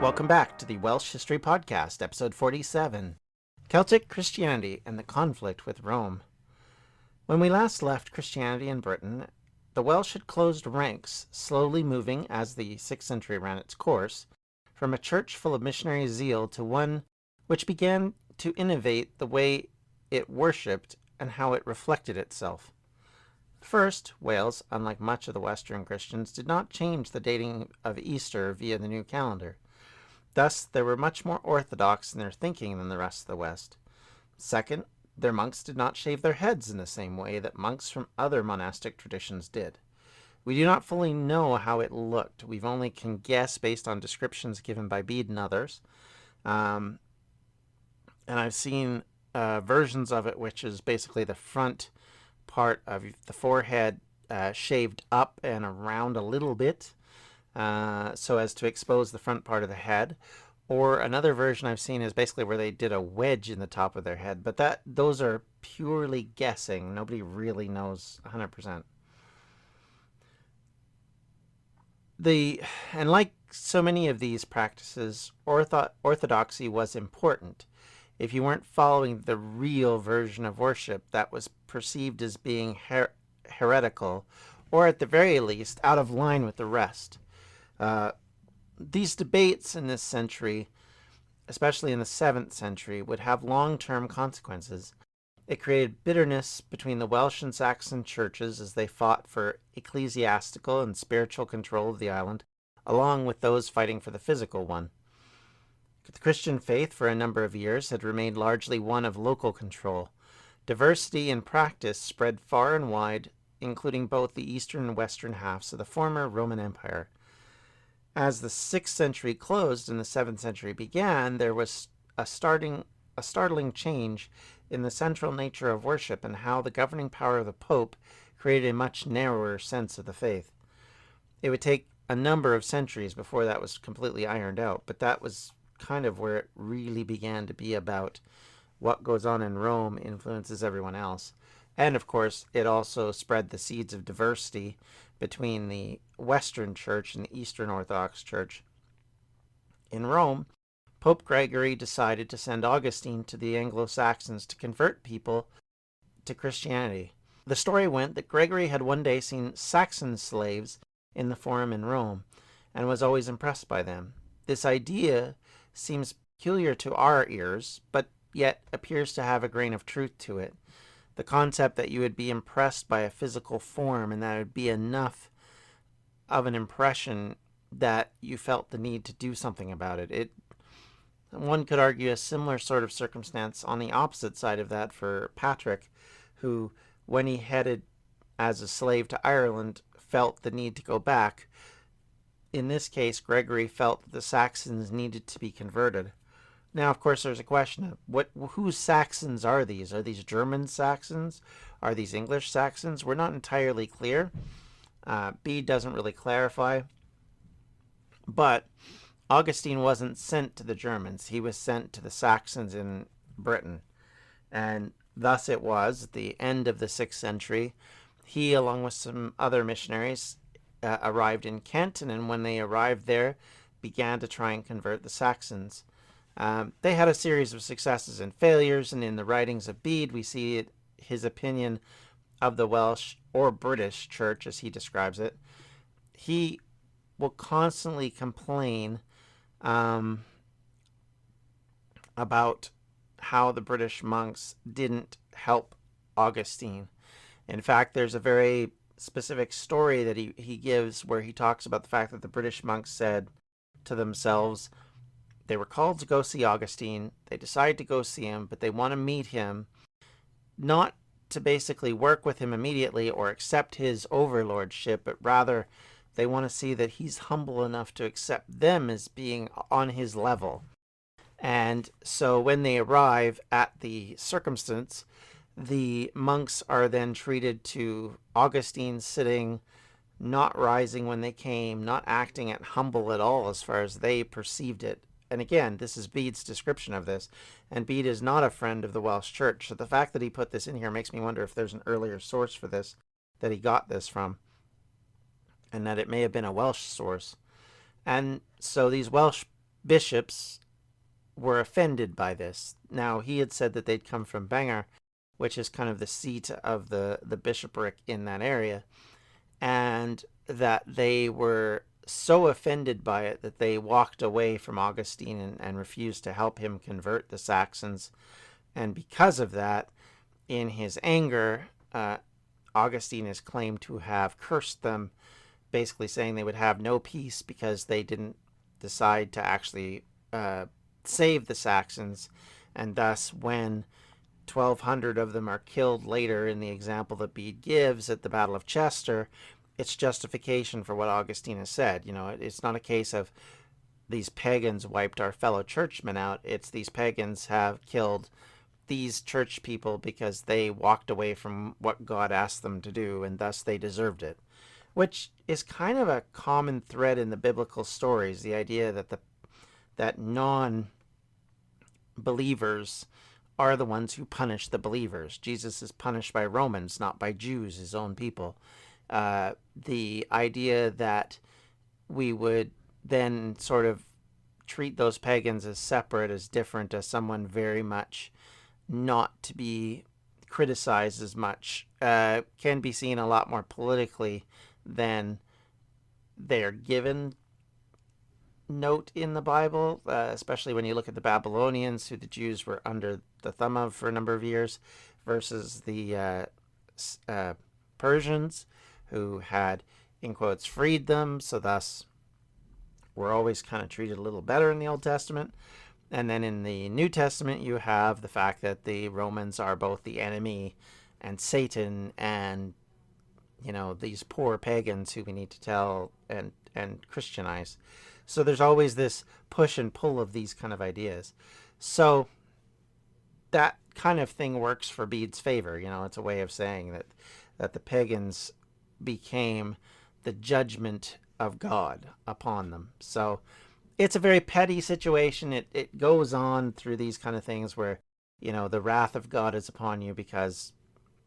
Welcome back to the Welsh History Podcast, episode 47, Celtic Christianity and the Conflict with Rome. When we last left Christianity in Britain, the Welsh had closed ranks, slowly moving, as the 6th century ran its course, from a church full of missionary zeal to one which began to innovate the way it worshipped and how it reflected itself. First, Wales, unlike much of the Western Christians, did not change the dating of Easter via the new calendar. Thus, they were much more orthodox in their thinking than the rest of the West. Second, their monks did not shave their heads in the same way that monks from other monastic traditions did. We do not fully know how it looked. We've only can guess based on descriptions given by Bede and others. And I've seen versions of it, which is basically the front part of the forehead shaved up and around a little bit, so as to expose the front part of the head. Or another version I've seen is basically where they did a wedge in the top of their head. But those are purely guessing. Nobody really knows 100%. And like so many of these practices, orthodoxy was important. If you weren't following the real version of worship, that was perceived as being heretical, or at the very least, out of line with the rest. These debates in this century, especially in the 7th century, would have long-term consequences. It created bitterness between the Welsh and Saxon churches as they fought for ecclesiastical and spiritual control of the island, along with those fighting for the physical one. The Christian faith for a number of years had remained largely one of local control. Diversity in practice spread far and wide, including both the eastern and western halves of the former Roman Empire. As the 6th century closed and the 7th century began, there was a startling change in the central nature of worship and how the governing power of the Pope created a much narrower sense of the faith. It would take a number of centuries before that was completely ironed out, but that was kind of where it really began to be about what goes on in Rome influences everyone else. And of course, it also spread the seeds of diversity between the Western Church and the Eastern Orthodox Church. In Rome, Pope Gregory decided to send Augustine to the Anglo-Saxons to convert people to Christianity. The story went that Gregory had one day seen Saxon slaves in the Forum in Rome and was always impressed by them. This idea seems peculiar to our ears, but yet appears to have a grain of truth to it. The concept that you would be impressed by a physical form and that it would be enough of an impression that you felt the need to do something about it. One could argue a similar sort of circumstance on the opposite side of that for Patrick, who, when he headed as a slave to Ireland, felt the need to go back. In this case, Gregory felt that the Saxons needed to be converted. Now, of course, there's a question of whose Saxons are these? Are these German Saxons? Are these English Saxons? We're not entirely clear. Bede doesn't really clarify. But Augustine wasn't sent to the Germans. He was sent to the Saxons in Britain. And thus it was, at the end of the 6th century, he, along with some other missionaries, arrived in Kent, and when they arrived there, began to try and convert the Saxons. They had a series of successes and failures, and in the writings of Bede, we see his opinion of the Welsh, or British, church, as he describes it. He will constantly complain about how the British monks didn't help Augustine. In fact, there's a very specific story that he gives where he talks about the fact that the British monks said to themselves, they were called to go see Augustine. They decide to go see him, but they want to meet him, not to basically work with him immediately or accept his overlordship, but rather they want to see that he's humble enough to accept them as being on his level. And so when they arrive at the circumstance, the monks are then treated to Augustine sitting, not rising when they came, not acting at humble at all as far as they perceived it. And again, this is Bede's description of this, and Bede is not a friend of the Welsh Church. So the fact that he put this in here makes me wonder if there's an earlier source for this that he got this from, and that it may have been a Welsh source. And so these Welsh bishops were offended by this. Now, he had said that they'd come from Bangor, which is kind of the seat of the bishopric in that area, and that they were so offended by it that they walked away from Augustine and refused to help him convert the Saxons. And because of that, in his anger, Augustine is claimed to have cursed them, basically saying they would have no peace because they didn't decide to actually save the Saxons. And thus, when 1,200 of them are killed later in the example that Bede gives at the Battle of Chester, it's justification for what Augustine has said. You know, it's not a case of these pagans wiped our fellow churchmen out. It's these pagans have killed these church people because they walked away from what God asked them to do, and thus they deserved it. Which is kind of a common thread in the biblical stories, the idea that non-believers are the ones who punish the believers. Jesus is punished by Romans, not by Jews, his own people. The idea that we would then sort of treat those pagans as separate, as different, as someone very much not to be criticized as much, can be seen a lot more politically than they're given note in the Bible, especially when you look at the Babylonians, who the Jews were under the thumb of for a number of years, versus the Persians, who had, in quotes, freed them, so thus were always kind of treated a little better in the Old Testament. And then in the New Testament, you have the fact that the Romans are both the enemy and Satan and, you know, these poor pagans who we need to tell and Christianize. So there's always this push and pull of these kind of ideas. So that kind of thing works for Bede's favor. You know, it's a way of saying that the pagans became the judgment of God upon them. So it's a very petty situation. It goes on through these kind of things where, you know, the wrath of God is upon you because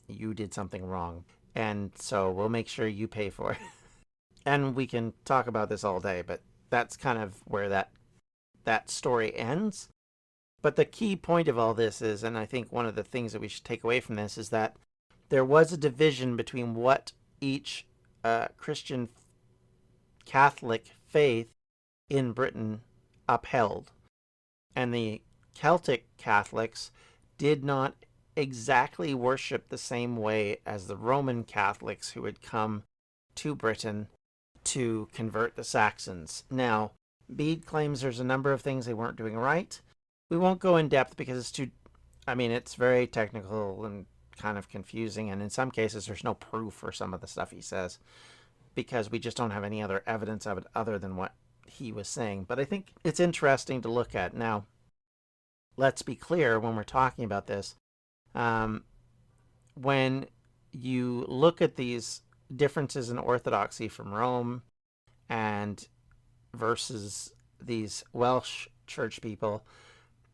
you did something wrong. And so we'll make sure you pay for it. And we can talk about this all day, but that's kind of where that story ends. But the key point of all this is, and I think one of the things that we should take away from this, is that there was a division between what each Christian Catholic faith in Britain upheld. And the Celtic Catholics did not exactly worship the same way as the Roman Catholics who had come to Britain to convert the Saxons. Now, Bede claims there's a number of things they weren't doing right. We won't go in depth because it's very technical and kind of confusing, and in some cases there's no proof for some of the stuff he says because we just don't have any other evidence of it other than what he was saying. But I think it's interesting to look at. Now, let's be clear when we're talking about this. When you look at these differences in orthodoxy from Rome and versus these Welsh church people,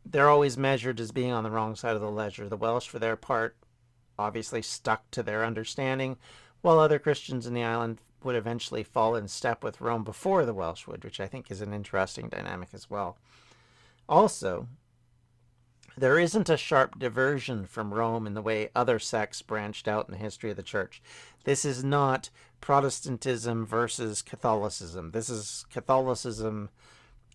they're always measured as being on the wrong side of the ledger. The Welsh, for their part, obviously stuck to their understanding, while other Christians in the island would eventually fall in step with Rome before the Welsh would, which I think is an interesting dynamic as well. Also, there isn't a sharp diversion from Rome in the way other sects branched out in the history of the church. This is not Protestantism versus Catholicism. This is Catholicism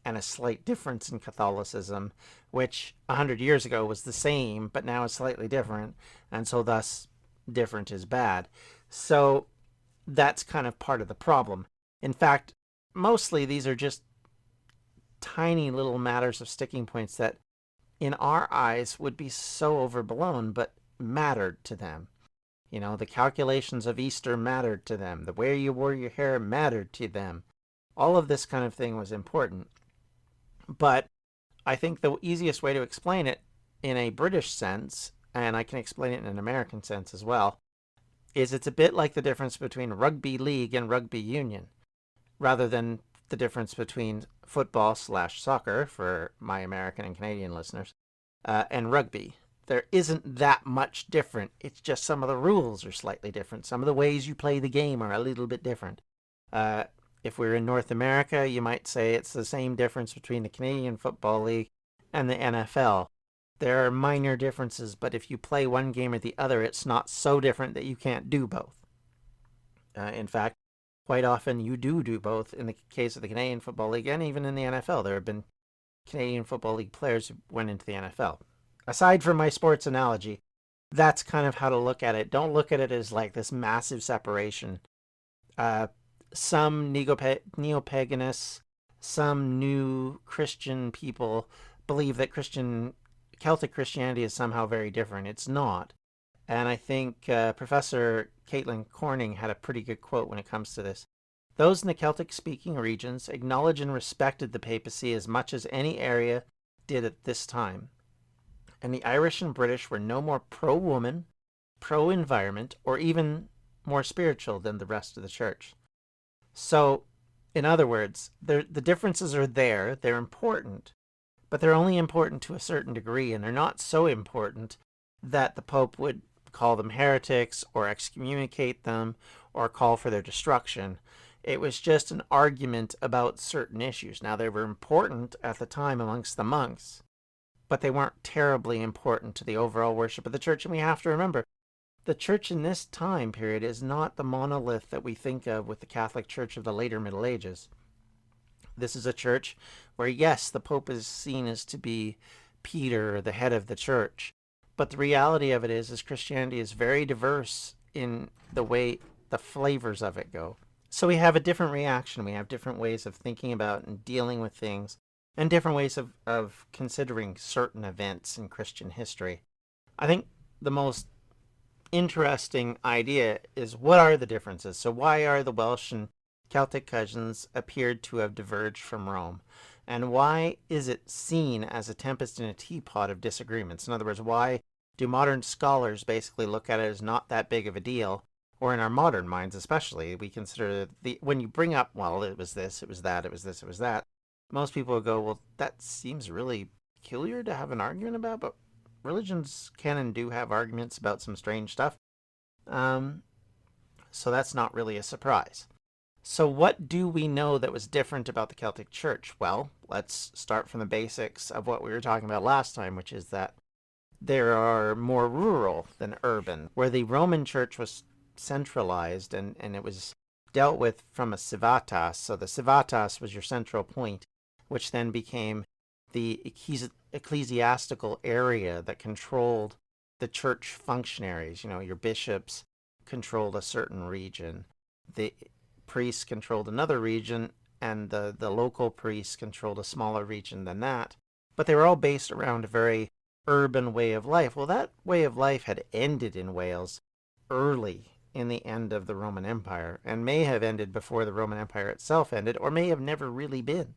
and a slight difference in Catholicism, which 100 years ago was the same, but now is slightly different, and so thus different is bad. So that's kind of part of the problem. In fact, mostly these are just tiny little matters of sticking points that in our eyes would be so overblown, but mattered to them. You know, the calculations of Easter mattered to them. The way you wore your hair mattered to them. All of this kind of thing was important. But I think the easiest way to explain it in a British sense, and I can explain it in an American sense as well, is it's a bit like the difference between rugby league and rugby union, rather than the difference between football/soccer for my American and Canadian listeners, and rugby. There isn't that much different. It's just some of the rules are slightly different. Some of the ways you play the game are a little bit different. If we're in North America, you might say it's the same difference between the Canadian Football League and the NFL. There are minor differences, but if you play one game or the other, it's not so different that you can't do both. In fact, quite often you do both in the case of the Canadian Football League and even in the NFL. There have been Canadian Football League players who went into the NFL. Aside from my sports analogy, that's kind of how to look at it. Don't look at it as like this massive separation. Some neo-paganists, some new Christian people believe that Celtic Christianity is somehow very different. It's not. And I think Professor Caitlin Corning had a pretty good quote when it comes to this. Those in the Celtic-speaking regions acknowledged and respected the papacy as much as any area did at this time. And the Irish and British were no more pro-woman, pro-environment, or even more spiritual than the rest of the church. So, in other words, the differences are there, they're important, but they're only important to a certain degree, and they're not so important that the Pope would call them heretics or excommunicate them or call for their destruction. It was just an argument about certain issues. Now, they were important at the time amongst the monks, but they weren't terribly important to the overall worship of the church. And we have to remember, the church in this time period is not the monolith that we think of with the Catholic Church of the later Middle Ages. This is a church where, yes, the Pope is seen as to be Peter, the head of the church, but the reality of it is Christianity is very diverse in the way the flavors of it go. So we have a different reaction. We have different ways of thinking about and dealing with things, and different ways of considering certain events in Christian history. I think the most interesting idea is, what are the differences? So why are the Welsh and Celtic cousins appeared to have diverged from Rome? And why is it seen as a tempest in a teapot of disagreements? In other words, why do modern scholars basically look at it as not that big of a deal? Or in our modern minds especially, we consider when you bring up, well, it was this, it was that, it was this, it was that, most people will go, well, that seems really peculiar to have an argument about, but religions can and do have arguments about some strange stuff. So that's not really a surprise. So what do we know that was different about the Celtic Church? Well, let's start from the basics of what we were talking about last time, which is that there are more rural than urban, where the Roman Church was centralized and it was dealt with from a civitas. So the civitas was your central point, which then became the ecclesiastical area that controlled the church functionaries. You know, your bishops controlled a certain region, the priests controlled another region, and the local priests controlled a smaller region than that. But they were all based around a very urban way of life. Well, that way of life had ended in Wales early in the end of the Roman Empire, and may have ended before the Roman Empire itself ended, or may have never really been,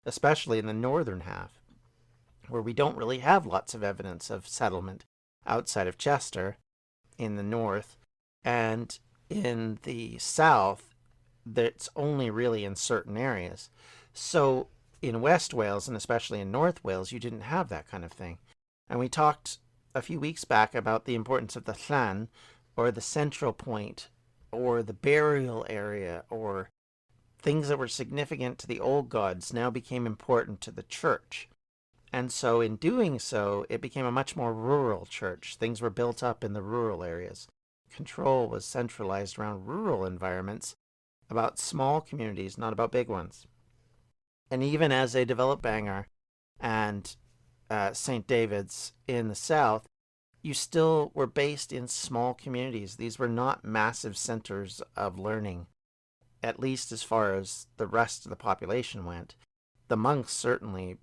especially in the northern half, where we don't really have lots of evidence of settlement outside of Chester in the north, and in the south, that's only really in certain areas. So in West Wales, and especially in North Wales, you didn't have that kind of thing. And we talked a few weeks back about the importance of the llan, or the central point, or the burial area, or things that were significant to the old gods now became important to the church. And so in doing so, it became a much more rural church. Things were built up in the rural areas. Control was centralized around rural environments, about small communities, not about big ones. And even as they developed Bangor and St. David's in the south, you still were based in small communities. These were not massive centers of learning, at least as far as the rest of the population went. The monks certainly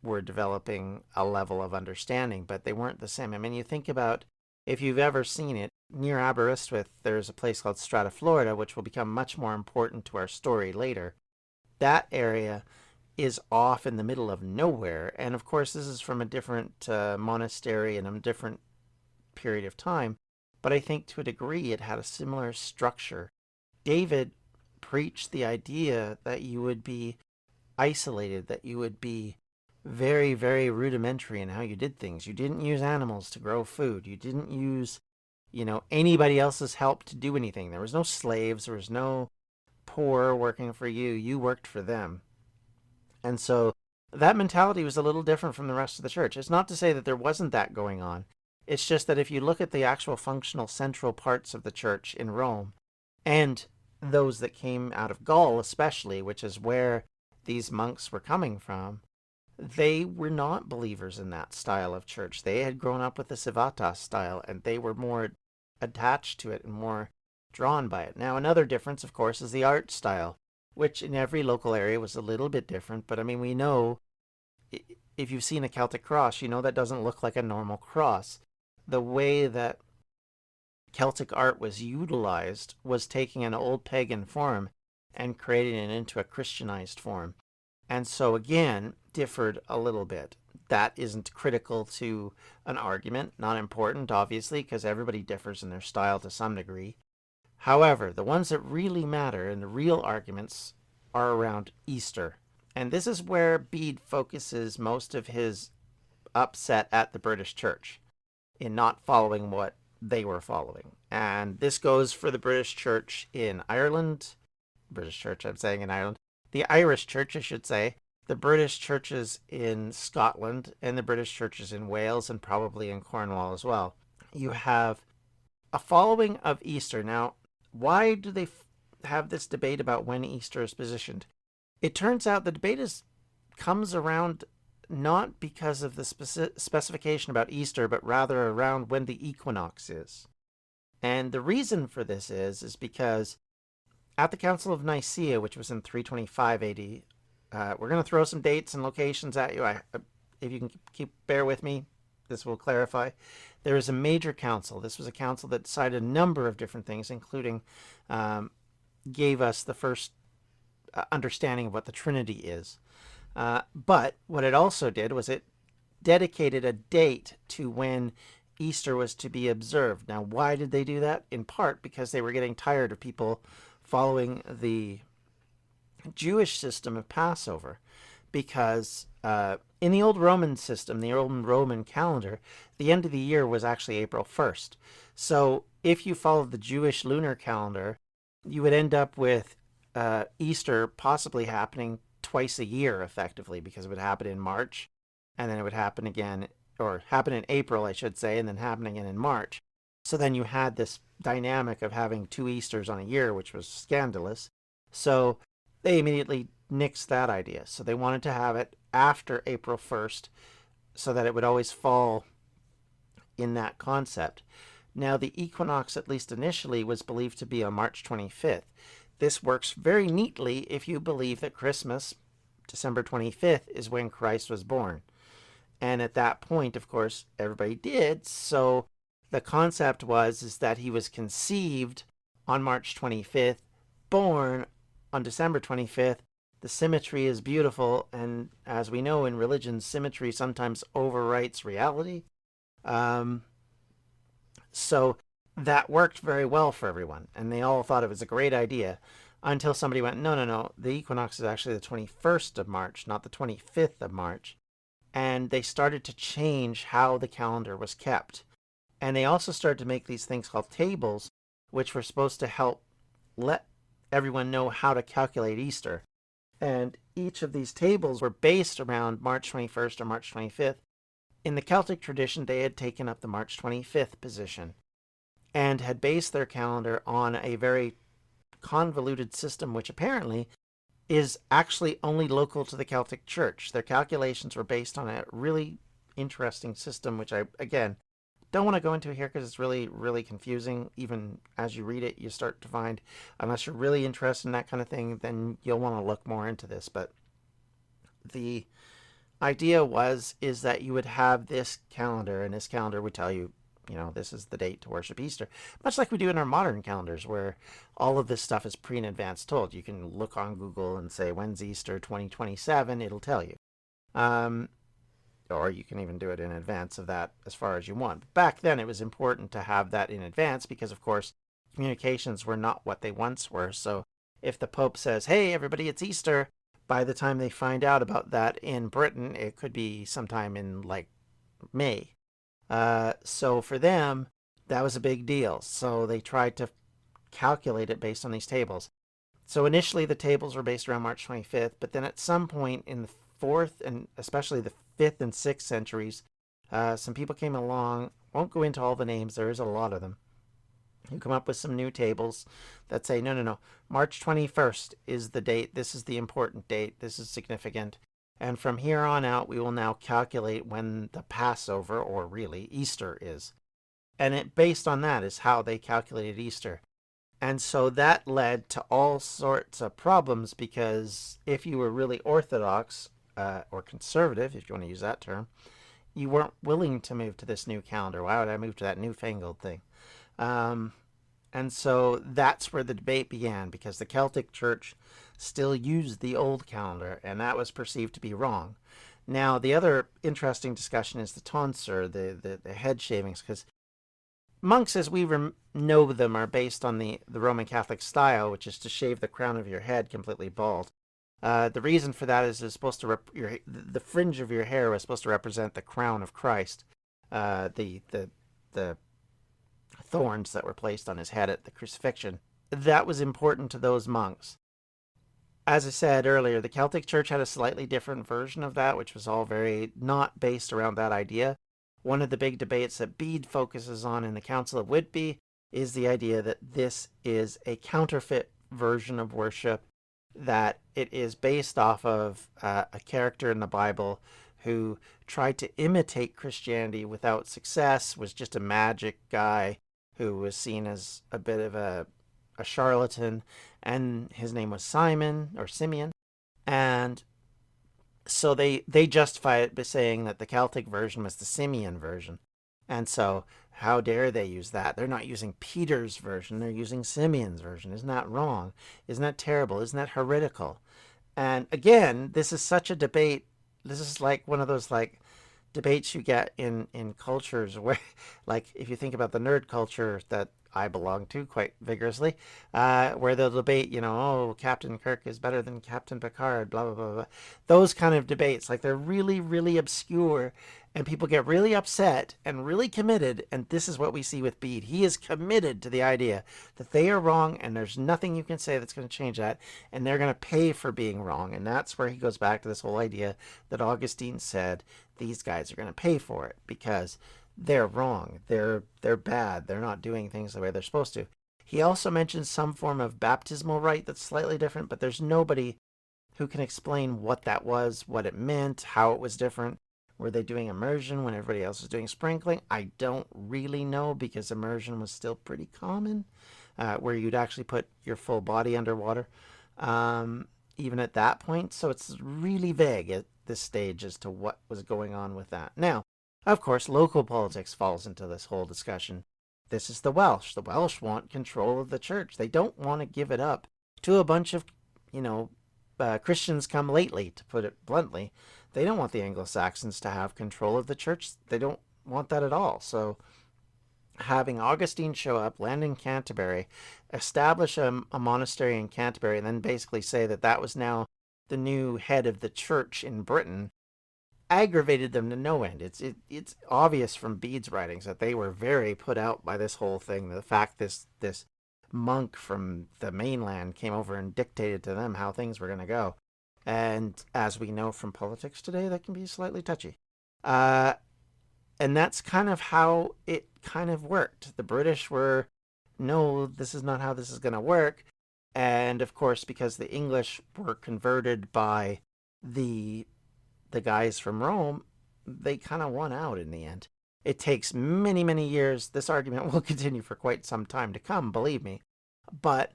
were developing a level of understanding, but they weren't the same. I mean, you think about, if you've ever seen it, near Aberystwyth, there's a place called Strata, Florida, which will become much more important to our story later. That area is off in the middle of nowhere, and of course this is from a different monastery and a different period of time, but I think to a degree it had a similar structure. David preached the idea that you would be isolated, that you would be very, very rudimentary in how you did things. You didn't use animals to grow food. You didn't use, anybody else's help to do anything. There was no slaves. There was no poor working for you, you worked for them. And so that mentality was a little different from the rest of the church. It's not to say that there wasn't that going on. It's just that if you look at the actual functional central parts of the church in Rome, and those that came out of Gaul especially, which is where these monks were coming from, they were not believers in that style of church. They had grown up with the Civitas style, and they were more attached to it and more drawn by it. Now, another difference, of course, is the art style, which in every local area was a little bit different. But I mean, we know if you've seen a Celtic cross, you know that doesn't look like a normal cross. The way that Celtic art was utilized was taking an old pagan form and creating it into a Christianized form. And so again, differed a little bit. That isn't critical to an argument, not important, obviously, because everybody differs in their style to some degree. However, the ones that really matter and the real arguments are around Easter. And this is where Bede focuses most of his upset at the British Church in not following what they were following. And this goes for the British Church in Ireland. British Church, I'm saying in Ireland. The Irish Church, I should say. The British churches in Scotland and the British churches in Wales and probably in Cornwall as well. You have a following of Easter. Now, why do they have this debate about when Easter is positioned? It turns out the debate comes around not because of the specification about Easter, but rather around when the equinox is. And the reason for this is because at the Council of Nicaea, which was in 325 AD, we're going to throw some dates and locations at you. If you can bear with me, this will clarify. There is a major council. This was a council that decided a number of different things, including gave us the first understanding of what the Trinity is. But what it also did was it dedicated a date to when Easter was to be observed. Now, why did they do that? In part because they were getting tired of people following the Jewish system of Passover, because in the old Roman system, the old Roman calendar, the end of the year was actually April 1st. So if you followed the Jewish lunar calendar, you would end up with Easter possibly happening twice a year effectively, because it would happen in March and then it would happen again, or happen in April, I should say, and then happen again in March. So then you had this dynamic of having two Easters on a year, which was scandalous. So they immediately nixed that idea. So they wanted to have it after April 1st so that it would always fall in that concept. Now, the equinox, at least initially, was believed to be on March 25th. This works very neatly if you believe that Christmas, December 25th, is when Christ was born. And at that point, of course, everybody did. So the concept is that he was conceived on March 25th, born on December 25th. The symmetry is beautiful, and as we know in religion, symmetry sometimes overwrites reality. So that worked very well for everyone, and they all thought it was a great idea until somebody went, no, the equinox is actually the 21st of March, not the 25th of March. And they started to change how the calendar was kept. And they also started to make these things called tables, which were supposed to help let everyone know how to calculate Easter. And each of these tables were based around March 21st or March 25th. In the Celtic tradition, they had taken up the March 25th position and had based their calendar on a very convoluted system, which apparently is actually only local to the Celtic Church. Their calculations were based on a really interesting system, which I, again, don't want to go into here because it's really, really confusing. Even as you read it, you start to find, unless you're really interested in that kind of thing, then you'll want to look more into this. But the idea is that you would have this calendar, and this calendar would tell you, this is the date to worship Easter. Much like we do in our modern calendars, where all of this stuff is in advance told. You can look on Google and say, when's Easter 2027? It'll tell you. Or you can even do it in advance of that as far as you want. But back then, it was important to have that in advance because, of course, communications were not what they once were. So if the Pope says, hey, everybody, it's Easter, by the time they find out about that in Britain, it could be sometime in, May. So for them, that was a big deal. So they tried to calculate it based on these tables. So initially the tables were based around March 25th, but then at some point in the 4th and especially the 5th and 6th centuries, some people came along, won't go into all the names, there is a lot of them, who come up with some new tables that say, no, March 21st is the date, this is the important date, this is significant. And from here on out, we will now calculate when the Passover, or really Easter, is. And it based on that is how they calculated Easter. And so that led to all sorts of problems, because if you were really orthodox or conservative, if you want to use that term, you weren't willing to move to this new calendar. Why would I move to that newfangled thing? And so that's where the debate began, because the Celtic Church still used the old calendar, and that was perceived to be wrong. Now, the other interesting discussion is the tonsure, the head shavings, because monks, as we know them, are based on the Roman Catholic style, which is to shave the crown of your head completely bald. The reason for that is it's supposed to the fringe of your hair was supposed to represent the crown of Christ, the thorns that were placed on his head at the crucifixion. That was important to those monks. As I said earlier, the Celtic Church had a slightly different version of that, which was all very not based around that idea. One of the big debates that Bede focuses on in the Council of Whitby is the idea that this is a counterfeit version of worship, that it is based off of a character in the Bible who tried to imitate Christianity without success, was just a magic guy who was seen as a bit of a charlatan, and his name was Simeon. And so they justify it by saying that the Celtic version was the Simeon version. And so how dare they use that? They're not using Peter's version, they're using Simeon's version. Isn't that wrong? Isn't that terrible? Isn't that heretical? And again, this is such a debate. This is like one of those debates you get in cultures where, like, if you think about the nerd culture that I belong to quite vigorously, where they'll debate, oh, Captain Kirk is better than Captain Picard, blah, blah, blah, blah. Those kind of debates, like, they're really, really obscure, and people get really upset and really committed, and this is what we see with Bede. He is committed to the idea that they are wrong, and there's nothing you can say that's going to change that, and they're going to pay for being wrong. And that's where he goes back to this whole idea that Augustine said, these guys are going to pay for it because they're wrong. They're bad. They're not doing things the way they're supposed to. He also mentions some form of baptismal rite that's slightly different, but there's nobody who can explain what that was, what it meant, how it was different. Were they doing immersion when everybody else was doing sprinkling? I don't really know, because immersion was still pretty common, where you'd actually put your full body underwater, even at that point. So it's really vague at this stage as to what was going on with that. Now, of course, local politics falls into this whole discussion. This is the Welsh. The Welsh want control of the church. They don't want to give it up to a bunch of, Christians come lately, to put it bluntly. They don't want the Anglo-Saxons to have control of the church. They don't want that at all. So having Augustine show up, land in Canterbury, establish a monastery in Canterbury, and then basically say that that was now the new head of the church in Britain, aggravated them to no end. It's obvious from Bede's writings that they were very put out by this whole thing. The fact this monk from the mainland came over and dictated to them how things were going to go. And as we know from politics today, that can be slightly touchy. And that's kind of how it kind of worked. The British were, no, this is not how this is going to work. And of course, because the English were converted by the guys from Rome, they kind of won out in the end. It takes many, many years. This argument will continue for quite some time to come, believe me. But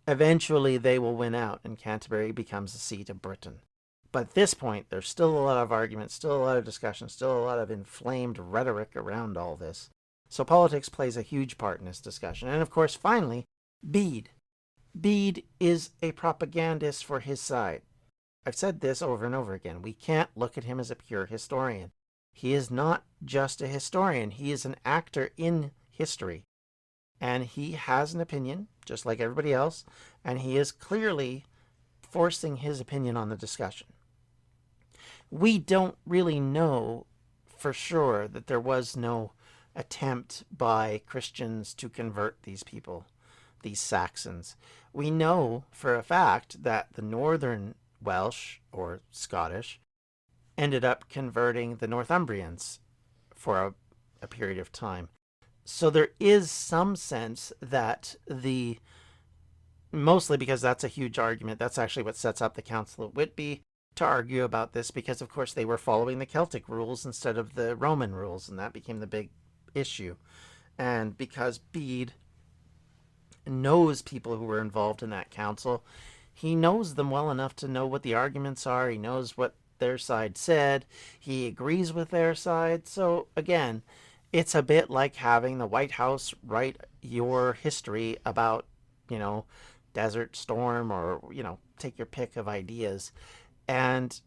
eventually they will win out, and Canterbury becomes the seat of Britain. But at this point, there's still a lot of arguments, still a lot of discussion, still a lot of inflamed rhetoric around all this. So politics plays a huge part in this discussion. And of course, finally, Bede. Bede is a propagandist for his side. I've said this over and over again. We can't look at him as a pure historian. He is not just a historian. He is an actor in history. And he has an opinion, just like everybody else, and he is clearly forcing his opinion on the discussion. We don't really know for sure that there was no attempt by Christians to convert these people, these Saxons. we know for a fact that the Northern Welsh, or Scottish, ended up converting the Northumbrians for a period of time. So there is some sense that mostly because that's a huge argument, that's actually what sets up the Council of Whitby to argue about this, because of course they were following the Celtic rules instead of the Roman rules, and that became the big issue. And because Bede knows people who were involved in that council, he knows them well enough to know what the arguments are. He knows what their side said. He agrees with their side. So again, it's a bit like having the White House write your history about, Desert Storm, or, take your pick of ideas. And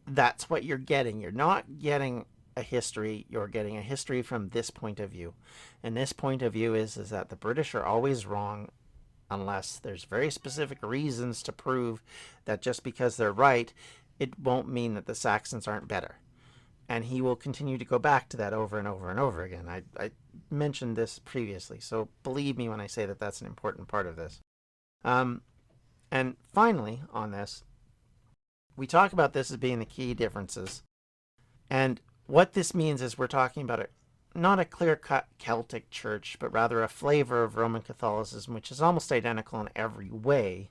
that's what you're getting. You're not getting a history, you're getting a history from this point of view. And this point of view is that the British are always wrong unless there's very specific reasons to prove that just because they're right, it won't mean that the Saxons aren't better. And he will continue to go back to that over and over and over again. I mentioned this previously, so believe me when I say that that's an important part of this. And finally, on this, we talk about this as being the key differences. And what this means is we're talking about not a clear-cut Celtic church, but rather a flavor of Roman Catholicism, which is almost identical in every way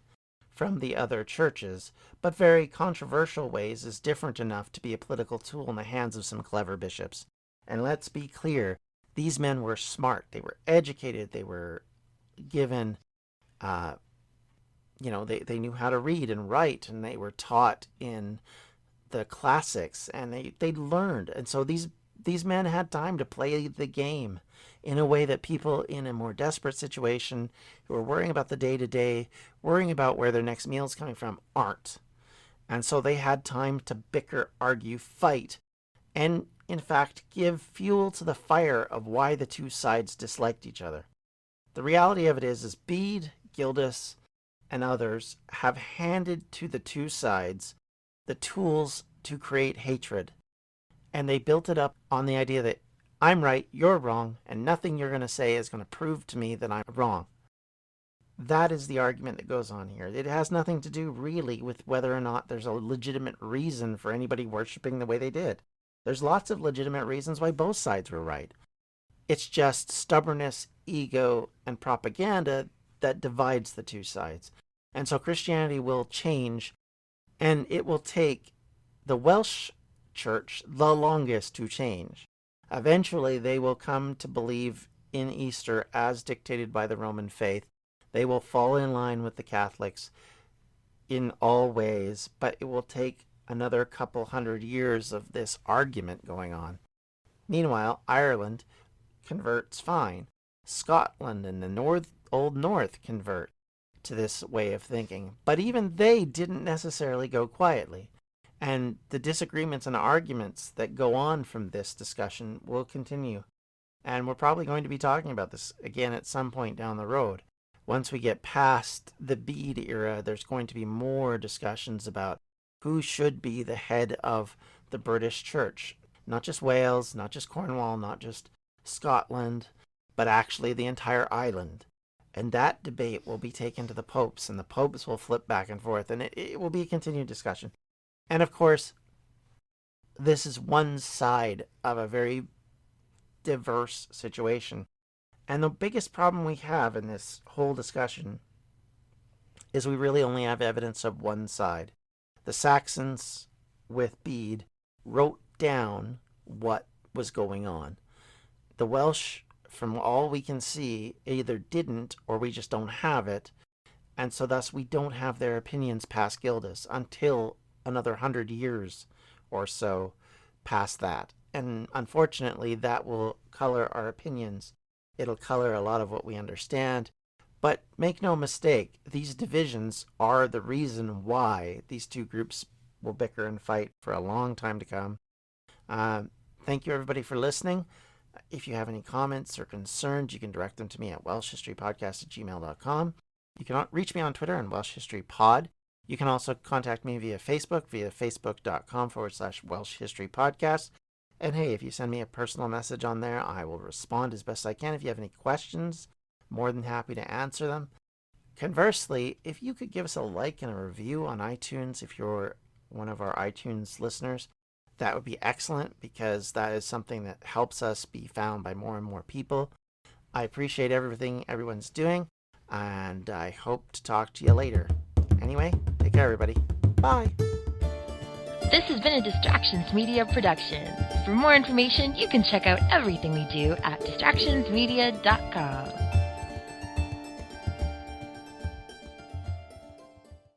from the other churches, but very controversial ways is different enough to be a political tool in the hands of some clever bishops. And let's be clear, these men were smart, they were educated, they were given, they knew how to read and write, and they were taught in the classics, and they learned. And so these men had time to play the game in a way that people in a more desperate situation who are worrying about the day-to-day, worrying about where their next meal is coming from, aren't. And so they had time to bicker, argue, fight, and in fact give fuel to the fire of why the two sides disliked each other. The reality of it is Bede, Gildas, and others have handed to the two sides the tools to create hatred. And they built it up on the idea that I'm right, you're wrong, and nothing you're going to say is going to prove to me that I'm wrong. That is the argument that goes on here. It has nothing to do really with whether or not there's a legitimate reason for anybody worshiping the way they did. There's lots of legitimate reasons why both sides were right. It's just stubbornness, ego, and propaganda that divides the two sides. And so Christianity will change, and it will take the Welsh church the longest to change. Eventually they will come to believe in Easter as dictated by the Roman faith. They will fall in line with the Catholics in all ways, but it will take another couple hundred years of this argument going on. Meanwhile, Ireland converts fine. Scotland and the Old North convert to this way of thinking, but even they didn't necessarily go quietly. And the disagreements and arguments that go on from this discussion will continue. And we're probably going to be talking about this again at some point down the road. Once we get past the Bede era, there's going to be more discussions about who should be the head of the British Church. Not just Wales, not just Cornwall, not just Scotland, but actually the entire island. And that debate will be taken to the popes, and the popes will flip back and forth, and it will be a continued discussion. And of course, this is one side of a very diverse situation. And the biggest problem we have in this whole discussion is we really only have evidence of one side. The Saxons, with Bede, wrote down what was going on. The Welsh, from all we can see, either didn't or we just don't have it. And so thus we don't have their opinions past Gildas until another 100 years or so past that. And unfortunately, that will color our opinions. It'll color a lot of what we understand. But make no mistake, these divisions are the reason why these two groups will bicker and fight for a long time to come. Thank you, everybody, for listening. If you have any comments or concerns, you can direct them to me at welshhistorypodcast@gmail.com. You can reach me on Twitter on welshhistorypod. You can also contact me via facebook.com/welshhistorypodcast. And hey, if you send me a personal message on there, I will respond as best I can. If you have any questions, more than happy to answer them. Conversely, if you could give us a like and a review on iTunes, if you're one of our iTunes listeners, that would be excellent, because that is something that helps us be found by more and more people. I appreciate everything everyone's doing, and I hope to talk to you later. Anyway, take care, everybody. Bye. This has been a Distractions Media production. For more information, you can check out everything we do at distractionsmedia.com.